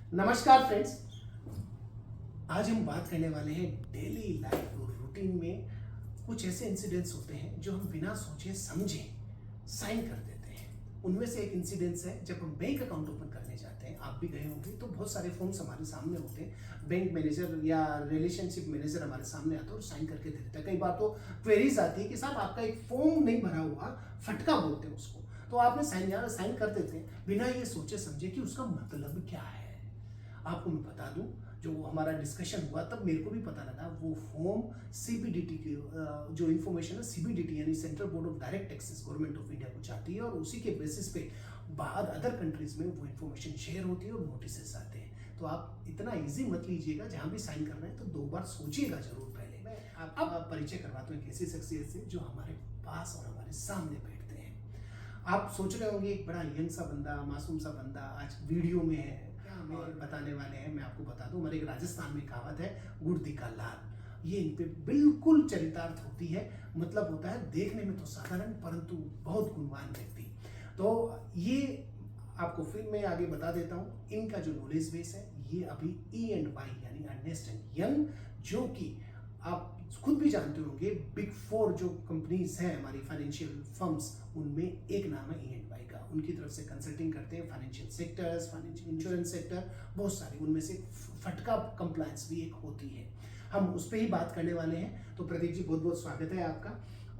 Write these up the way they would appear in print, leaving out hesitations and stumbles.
नमस्कार फ्रेंड्स, आज हम बात करने वाले हैं डेली लाइफ रूटीन में कुछ ऐसे इंसिडेंट्स होते हैं जो हम बिना सोचे समझे साइन कर देते हैं। उनमें से एक इंसिडेंस है जब हम बैंक अकाउंट ओपन करने जाते हैं। आप भी गए होंगे तो बहुत सारे फॉर्म्स हमारे सामने होते हैं। बैंक मैनेजर या रिलेशनशिप मैनेजर हमारे सामने आता है और साइन करके दे देता है। कई बार तो क्वेरीज आती है कि साहब आपका एक फॉर्म नहीं भरा हुआ, फटका बोलते हैं उसको, तो आपने साइन कर देते हैं बिना ये सोचे समझे कि उसका मतलब क्या है। आपको मैं बता दूं, जो हमारा डिस्कशन हुआ तब मेरे को भी पता लगा वो फॉर्म सीबीडीटी की जो इन्फॉर्मेशन है, सीबीडीटी यानी central board of direct taxes government of India को चाहती है और उसी के बेसिस पे बाहर अदर कंट्रीज में वो इन्फॉर्मेशन शेयर होती है और नोटिस आते हैं। तो आप इतना इजी मत लीजिएगा, जहां भी साइन कर रहे हैं तो 2 बार सोचिएगा जरूर पहले। मैं आपका परिचय करवाता हूँ एक ऐसी शख्सियत से जो हमारे पास और हमारे सामने बैठते हैं। आप सोच रहे होंगे एक बड़ा यंग सा बंदा, मासूम सा बंदा आज वीडियो में है, और बताने वाले हैं। मैं आपको बता दूं, हमारे एक राजस्थान में कहावत है, गुड़ का लाल। ये इन पे बिल्कुल चरितार्थ होती है। मतलब होता है देखने में तो साधारण परंतु बहुत गुणवान व्यक्ति। तो ये आपको फिर मैं आगे बता देता हूं। इनका जो नॉलेज बेस है ये अभी E&Y यानी अर्नेस्ट एंड यंग, जो कि आप खुद भी जानते होंगे बिग 4 जो कंपनीज हैं हमारी फाइनेंशियल फर्म्स, उनमें एक नाम है E&Y का। उनकी तरफ से कंसल्टिंग करते हैं financial sectors, financial insurance sector, बहुत सारी, उनमें से फटका कंप्लायंस भी एक होती है। हम उस पर ही बात करने वाले हैं। तो प्रदीप जी, बहुत बहुत स्वागत है आपका।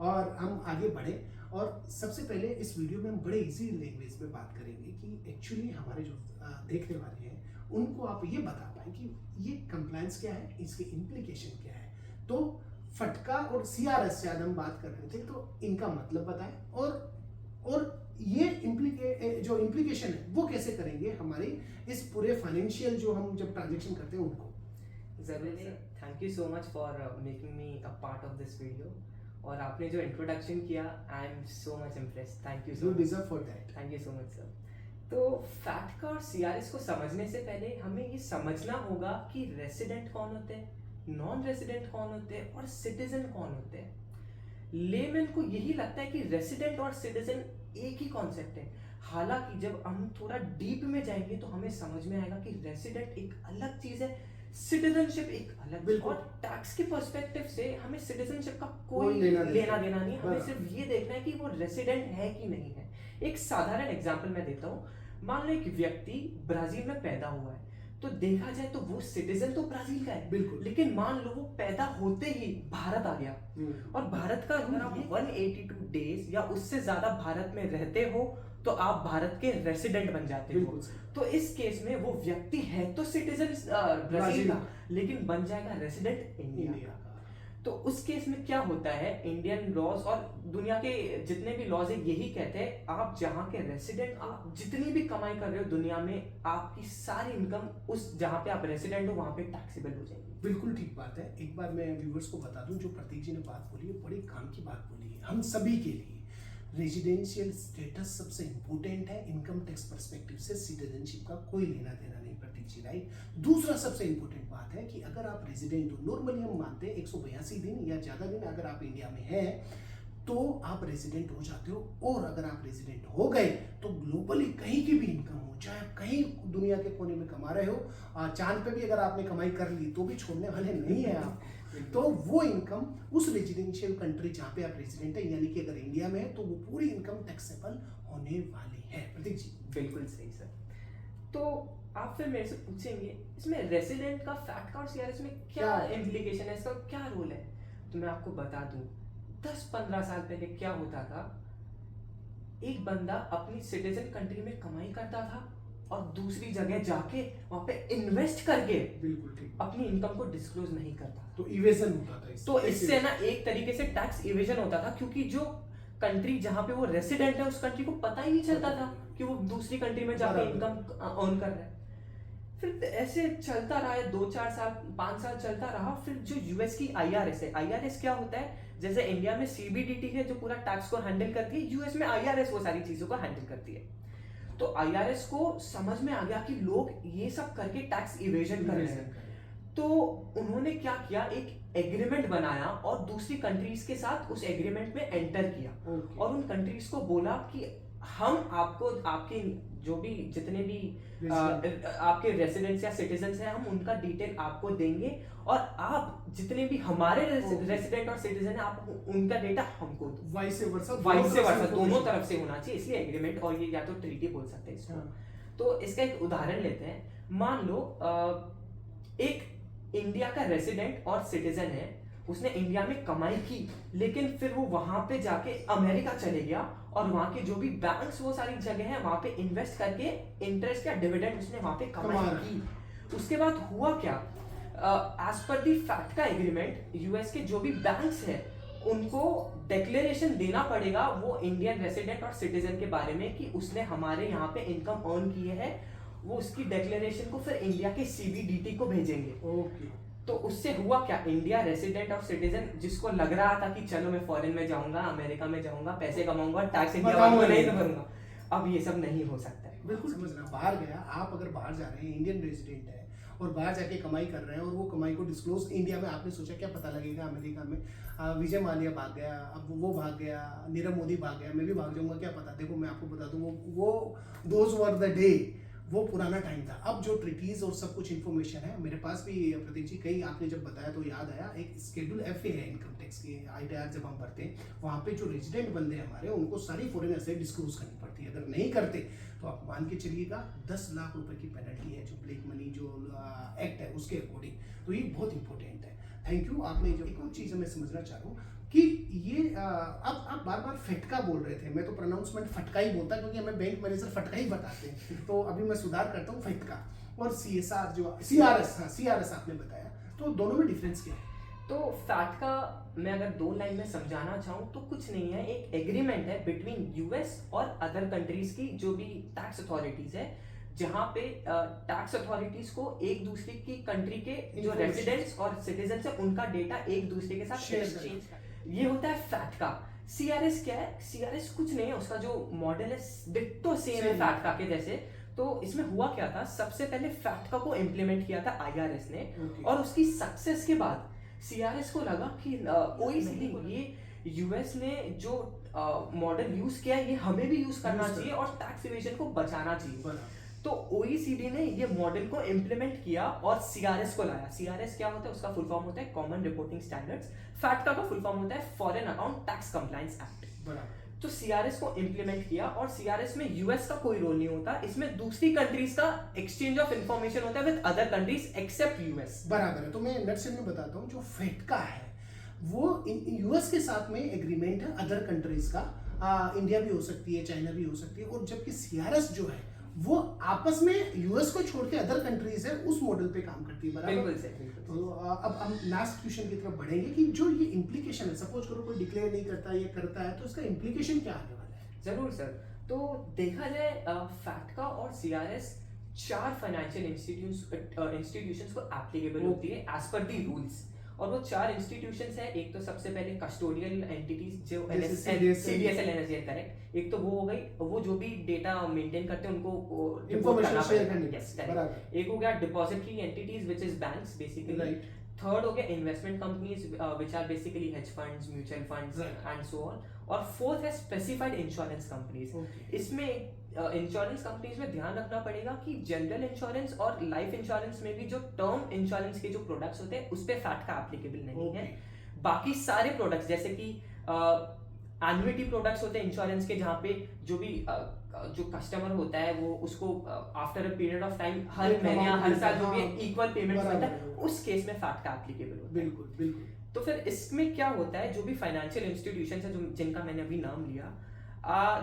और हम आगे बढ़े और सबसे पहले इस वीडियो में हम बड़े इजी लैंग्वेज में बात करेंगे कि एक्चुअली हमारे जो देखने वाले हैं उनको आप ये बता पाए कि ये कंप्लायंस क्या है, इसके इम्प्लीकेशन क्या है। तो फटका और सीआरएस से आज हम बात कर रहे थे, तो इनका मतलब बताएं और ये जो इम्प्लीकेशन है वो कैसे करेंगे हमारे इस पूरे फाइनेंशियल जो हम जब ट्रांजैक्शन करते हैं उनको। जरूर sir, thank you so much for making me a part of this video. और आपने जो इंट्रोडक्शन किया, I am so much impressed. Thank you so much. Deserve for that. Thank you so much sir. तो फैटका और CRS को समझने से पहले हमें ये समझना होगा कि रेसिडेंट कौन होते हैं, नॉन रेसिडेंट कौन होते हैं और सिटीजन कौन होते हैं। लेमैन को यही लगता है कि रेसिडेंट और सिटीजन एक ही कॉन्सेप्ट है। हालांकि जब हम थोड़ा डीप में जाएंगे तो हमें समझ में आएगा कि रेसिडेंट एक अलग चीज है, सिटीजनशिप एक अलग। और टैक्स के पर्सपेक्टिव से हमें सिटीजनशिप का कोई लेना देना नहीं। हमें सिर्फ ये देखना है कि वो रेसिडेंट है कि नहीं है। एक साधारण एग्जांपल मैं देता हूँ। मान लो एक व्यक्ति ब्राजील में पैदा हुआ है, तो देखा जाए तो वो सिटीजन तो ब्राजील का है, बिल्कुल। लेकिन मान लो वो पैदा होते ही भारत आ गया और भारत का अगर आप 182 डेज या उससे ज्यादा भारत में रहते हो तो आप भारत के रेसिडेंट बन जाते हो। तो इस केस में वो व्यक्ति है तो सिटीजन ब्राजील का, लेकिन बन जाएगा रेसिडेंट इंडिया का। तो उस केस में क्या होता है, इंडियन लॉज और दुनिया के जितने भी लॉज है यही कहते हैं आप जहां के रेसिडेंट, आप जितनी भी कमाई कर रहे हो दुनिया में, आपकी सारी इनकम उस जहां पे आप रेसिडेंट हो वहां पे टैक्सेबल हो जाएगी। बिल्कुल ठीक बात है। एक बार मैं व्यूअर्स को बता दूं, जो प्रतीक जी ने बात बोली है बड़ी काम की बात बोली है हम सभी के लिए। रेजिडेंशियल स्टेटस सबसे इंपॉर्टेंट है। इनकम टैक्स पर्सपेक्टिव से सिटीजनशिप का कोई लेना देना नहीं, प्रतीक जी, राइट। दूसरा सबसे इंपॉर्टेंट बात है कि अगर आप रेजिडेंट हो, नॉर्मली हम मानते हैं 182 दिन या ज्यादा दिन अगर आप इंडिया में हैं तो आप रेजिडेंट हो जाते हो। और अगर आप रेजिडेंट हो गए तो ग्लोबली कहीं की भी इनकम हो, चाहे आप कहीं दुनिया के कोने में कमा रहे हो, चांद पे भी अगर आपने कमाई कर ली तो भी छोड़ने वाले नहीं है आप। तो वो इनकम उस रेजिडेंशियल कंट्री जहां पे आप रेजिडेंट है, यानी कि अगर इंडिया में है तो वो पूरी इनकम टैक्सेबल होने वाली है। प्रतीक जी, बिल्कुल सही सर। तो आप फिर मेरे से पूछेंगे इसमें रेसिडेंट का, फैटका और सीआरएस में क्या इम्प्लीकेशन है, इसका क्या रोल है। तो मैं आपको बता दूं, 10-15 साल पहले क्या होता था, एक बंदा अपनी सिटीजन कंट्री में कमाई करता था और दूसरी जगह जाके वहां पे इन्वेस्ट करके बिल्कुल ठीक अपनी इनकम को डिस्क्लोज नहीं करता। तो इवेजन होता था। तो इससे ना एक तरीके से टैक्स इवेजन होता था, क्योंकि जो कंट्री जहां पे वो रेसिडेंट है उस कंट्री को पता ही नहीं चलता था कि वो दूसरी कंट्री में जाके इनकम अर्न कर रहा है। फिर ऐसे चलता रहा है, 2-4 साल 5 साल चलता रहा। फिर जो यूएस की आईआरएस है, आईआरएस क्या होता है, जैसे इंडिया में सीबीडीटी है जो पूरा टैक्स को हैंडल करती है, यूएस में आईआरएस वो सारी चीजों को हैंडल करती है। तो आईआरएस को समझ में आ गया कि लोग ये सब करके टैक्स इवेजन कर रहे हैं, तो उन्होंने क्या किया, एक एग्रीमेंट बनाया और दूसरी कंट्रीज के साथ उस एग्रीमेंट में एंटर किया। और उन कंट्रीज को बोला कि हम आपको आपके जो भी जितने भी Resident. आपके रेसिडेंट्स या सिटीजन्स हैं, हम उनका डिटेल आपको देंगे, और आप जितने भी हमारे Okay. रेसिडेंट और सिटीजन हैं, आप उनका डेटा हमको दो। वाइस वर्सा दोनों तरफ से होना चाहिए, इसलिए एग्रीमेंट, और ये या तो ट्रीटी बोल सकते हैं इसको। हाँ। तो इसका एक उदाहरण लेते हैं। मान लो एक इंडिया का रेसिडेंट और सिटीजन है, उसने इंडिया में कमाई की, लेकिन फिर वो वहां पे जाके अमेरिका चले गया, और वहां के जो भी बैंक्स वो सारी जगह है वहां पे इन्वेस्ट करके इंटरेस्ट या डिविडेंड उसने वहां पे कमाई की। उसके बाद हुआ क्या, एज पर दी फैक्ट का एग्रीमेंट, यूएस के जो भी बैंक्स हैं उनको डिक्लेरेशन देना पड़ेगा वो इंडियन रेसिडेंट और सिटीजन के बारे में कि उसने हमारे यहाँ पे इनकम अर्न की है। वो उसकी डिक्लेरेशन को फिर इंडिया के सीबीडीटी को भेजेंगे। ओके। तो उससे हुआ क्या, इंडिया रेसिडेंट और सिटीजन जिसको लग रहा था कि चलो मैं फॉरेन में जाऊंगा, अमेरिका में जाऊंगा, पैसे कमाऊंगा, टैक्स इंडिया वालों को नहीं भरूंगा, अब ये सब नहीं हो सकता है। बिल्कुल समझना, बाहर गया, आप अगर बाहर जा रहे हैं, इंडियन रेजिडेंट है और बाहर जाके कमाई कर रहे हैं, और वो कमाई को डिस्क्लोज इंडिया में आपने सोचा क्या पता लगेगा अमेरिका में, विजय माल्या भाग गया, अब वो भाग गया, नीरव मोदी भाग गया, मैं भी भाग जाऊंगा, क्या पता। देखो मैं आपको बता दूं, वो दोज वर द डे, वो पुराना टाइम था। अब जो ट्रिटीज और सब कुछ इन्फॉर्मेशन है मेरे पास भी, प्रतीक जी, कई आपने जब बताया तो याद आया, एक शेड्यूल एफए है इनकम टैक्स की, आईटीआर जब हम भरते हैं, वहाँ पे जो रेजिडेंट बंदे हमारे, उनको सारी फॉरेन एसेट डिस्क्लोज करनी पड़ती है। अगर नहीं करते तो आप मान के चलिएगा 10 लाख रुपए की पेनल्टी है, जो ब्लैक मनी जो एक्ट है उसके अकॉर्डिंग। तो ये बहुत इंपॉर्टेंट है। Thank you. आपने जो एक और चीज़ मैं समझना चाह रहा हूँ कि ये अब आप बार बार फटका बोल रहे थे, मैं तो प्रोनाउंसमेंट फटका ही बोलता क्योंकि हमें बैंक मैनेजर फटका ही बताते हैं, तो अभी मैं सुधार करता हूँ फटका। और सीएसआर जो सीआरएस आपने बताया, तो दोनों में डिफरेंस क्या है? तो फैट का मैं अगर 2 लाइन में समझाना चाहूँ तो कुछ नहीं है, एक एग्रीमेंट है बिटवीन यूएस और अदर कंट्रीज की जो भी टैक्स अथॉरिटीज है, जहाँ पे टैक्स अथॉरिटीज को एक दूसरे की कंट्री के जो रेजिडेंट्स और सिटीजन है उनका डेटा एक दूसरे के साथ एक्सचेंज, ये होता है फैट का। सीआरएस क्या है, सीआरएस कुछ नहीं है, उसका जो मॉडल है डिट्टो सेम है फैट का के जैसे। तो इसमें हुआ क्या था, सबसे पहले फैटका को इम्प्लीमेंट किया था आईआरएस ने, और उसकी सक्सेस के बाद सीआरएस को लगा कि ओईसीडी ये यूएस ने जो मॉडल यूज किया है ये हमें भी यूज करना चाहिए और टैक्स इवेजन को बचाना चाहिए। तो ओईसीडी ने ये मॉडल को इम्प्लीमेंट किया और सीआरएस को लाया। सीआरएस क्या होता है, उसका फुल फॉर्म होता है कॉमन रिपोर्टिंग स्टैंडर्ड्स। फैटका का फुल फॉर्म होता है foreign account tax compliance act. तो सीआरएस को इम्प्लीमेंट किया, और सीआरएस में यूएस का कोई रोल नहीं होता, इसमें दूसरी कंट्रीज का एक्सचेंज ऑफ इंफॉर्मेशन होता है with other countries except US. बराबर है। तो मैं नटसेल में बताता हूँ, जो फैटका है वो यूएस के साथ में एग्रीमेंट है अदर कंट्रीज का, इंडिया भी हो सकती है, चाइना भी हो सकती है, और जबकि सीआरएस जो है वो आपस में यूएस को छोड़ के अदर कंट्रीज है उस मॉडल पे काम करती है। बराबर। तो अब हम लास्ट क्वेश्चन की तरफ बढ़ेंगे कि जो ये इम्प्लीकेशन है, सपोज करो कोई डिक्लेयर नहीं करता, ये करता है, तो इसका इम्प्लीकेशन क्या आने वाला है? जरूर सर। तो देखा जाए फैटका और सीआरएस 4 फाइनेंशियल इंस्टीट्यूशंस को एप्लीकेबल होती है एज पर दी रूल्स, और वो 4 इंस्टीट्यूशंस है। एक तो सबसे पहले कस्टोडियल एंटिटीज जो सीडीएसएल एनर्जी करेक्ट, एक तो वो हो गई, वो जो भी डेटा मेंटेन करते हैं उनको इंफॉर्मेशन शेयर करनी। एक हो गया depository entities which is banks basically. Third हो गया investment companies which are basically hedge funds, mutual funds and so on. और फोर्थ है स्पेसिफाइड इंश्योरेंस कंपनीज। इसमें इंश्योरेंस कंपनीज में ध्यान रखना पड़ेगा कि जनरल इंश्योरेंस और लाइफ इंश्योरेंस में भी जो टर्म इंश्योरेंस के जो प्रोडक्ट्स होते हैं उस पे फैट का एप्लीकेबल नहीं है। बाकी सारे प्रोडक्ट्स जैसे कि एन्युटी प्रोडक्ट्स होते हैं इंश्योरेंस के, जहाँ पे जो भी जो कस्टमर होता है वो उसको after a period of time हर महीने या हर साल जो भी इक्वल पेमेंट होता है, उस केस में फैट का एप्लीकेबल होता है। बिल्कुल बिल्कुल। तो फिर इसमें क्या होता है, जो भी फाइनेंशियल इंस्टीट्यूशन है जो जिनका मैंने अभी नाम लिया,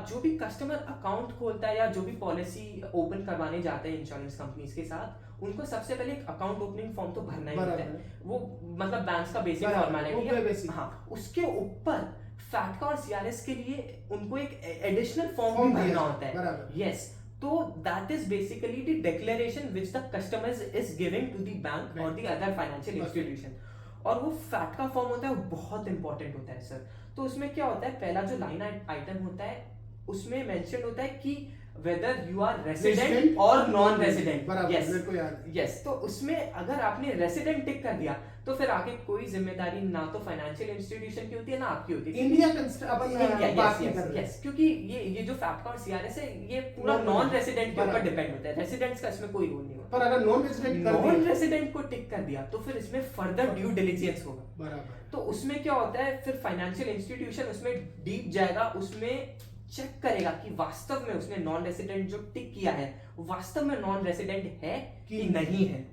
जो भी कस्टमर अकाउंट खोलता है या जो भी पॉलिसी ओपन करवाने जाते हैं इंश्योरेंस कंपनीज के साथ, उनको सबसे पहले एक अकाउंट ओपनिंग फॉर्म तो भरना ही होता है। वो मतलब बैंक्स का बेसिक फॉर्मेलिटी है। हाँ, उसके ऊपर फैटका और सीआरएस के लिए उनको एक एडिशनल फॉर्म भी भरना होता है। यस, तो that is basically the declaration which the customer is giving to the bank और द अदर फाइनेंशियल इंस्टीट्यूशन। और वो फैट का फॉर्म होता है, वो बहुत इंपॉर्टेंट होता है सर। तो उसमें क्या होता है, पहला जो लाइन आइटम होता है उसमें मेंशन होता है कि whether you are Resident resident or or non resident. बराबर, Yes. मेरे को याद है। यस तो उसमें अगर आपने रेसिडेंट टिक कर दिया तो फिर आगे कोई जिम्मेदारी ना तो फाइनेंशियल इंस्टीट्यूशन की होती है ना आपकी होती है। इंडिया अपन बात नहीं कर रहे। यस क्योंकि ये जो फैक्ट और सीआरएस है ये पूरा नॉन रेसिडेंट के ऊपर डिपेंड होता है, रेसिडेंट्स का इसमें कोई रोल नहीं होता। पर अगर नॉन रेजिडेंट कर नॉन दिया रेसिडेंट को टिक कर दिया तो फिर इसमें फर्दर ड्यू डिलिजेंस होगा। बराबर, तो उसमें क्या होता है फिर फाइनेंशियल इंस्टीट्यूशन उसमें डीप जाएगा, उसमें चेक करेगा कि वास्तव में उसने नॉन रेसिडेंट जो टिक किया है वो वास्तव में नॉन रेसिडेंट है कि नहीं है।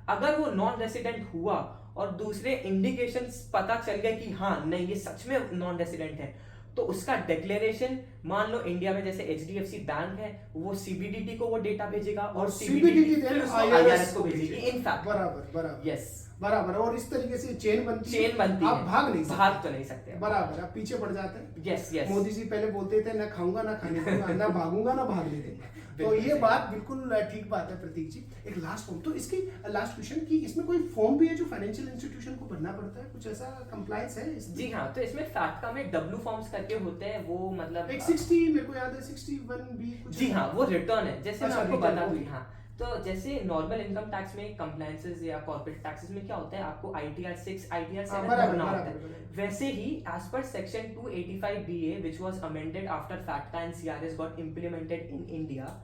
अगर वो नॉन रेसिडेंट हुआ और दूसरे इंडिकेशंस पता चल गए कि हाँ नहीं ये सच में नॉन रेसिडेंट है, तो उसका डिक्लेरेशन मान लो इंडिया में जैसे एचडीएफसी बैंक है वो सीबीडीटी को वो डेटा भेजेगा और सीबीडीटी फिर उसको आईआरएस को भेजेगी। इन फैक्ट बराबर बराबर यस बराबर, और इस तरीके से चेन बनती चेन बनती आप है, भाग नहीं सकते, भाग तो नहीं सकते। बराबर, आप पीछे पड़ जाते हैं। यस यस मोदी जी पहले बोलते थे ना खाऊंगा ना खाने दूंगा, ना भागूंगा ना भागने दूंगा। तो बिल्कुल ये सही। बात बिल्कुल ठीक बात है प्रतीक जी। एक लास्ट फॉर्म, तो इसकी लास्ट क्वेश्चन कि इसमें कोई फॉर्म भी है जो फाइनेंशियल इंस्टीट्यूशन को भरना पड़ता है, कुछ ऐसा कंप्लायंस है इसमें? जी हाँ, तो इसमें फैक्टा में डब्ल्यू फॉर्म्स करके होते हैं, वो मतलब एक 60 मेरे को याद है 61B कुछ। जी हाँ वो रिटर्न है। जैसे मैं अच्छा, आपको return, बता दूं, okay। हाँ तो जैसे नॉर्मल इनकम टैक्स में कंप्लायंसेस या कॉर्पोरेट टैक्सेस में क्या होता है आपको आईटीआर 6 आईटीआर 7 बराबर, भरना होता बराबर, है। बराबर। वैसे ही as per section 285BA which was amended after फैक्टा and CRS got implemented in India,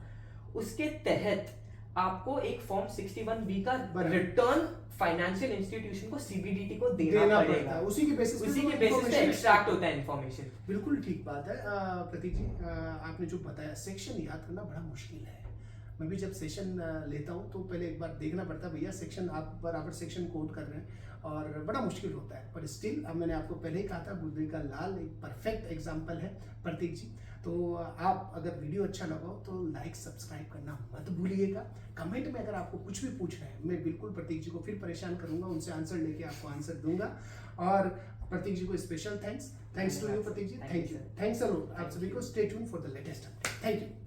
उसके तहत आपको एक फॉर्म 61B का बराबर। रिटर्न फाइनेंशियल इंस्टीट्यूशन को सीबीडीटी को देना देना पड़ेगा। पड़ता है, उसी के बेसिस उसी के बेसिस पे एक्सट्रैक्ट होता है इंफॉर्मेशन। बिल्कुल ठीक बात है। प्रतीक जी, आपने जो बताया सेक्शन याद करना बड़ा मुश्किल है। मैं भी जब सेशन लेता हूँ तो पहले एक बार देखना पड़ता है भैया सेक्शन आप बराबर सेक्शन कोड कर रहे हैं, और बड़ा मुश्किल होता है। पर स्टिल अब मैंने आपको पहले ही कहा था बुद्धि का लाल एक परफेक्ट एग्जाम्पल है प्रतीक जी। तो आप अगर वीडियो अच्छा लगा हो तो लाइक सब्सक्राइब करना मत भूलिएगा। कमेंट में अगर आपको कुछ भी पूछना है मैं बिल्कुल प्रतीक जी को फिर परेशान करूंगा, उनसे आंसर लेके आपको आंसर दूंगा। और प्रतीक जी को special thanks to you Pratik ji, thank you, thanks a lot. आप सभी को stay tune for the latest update. Thank you.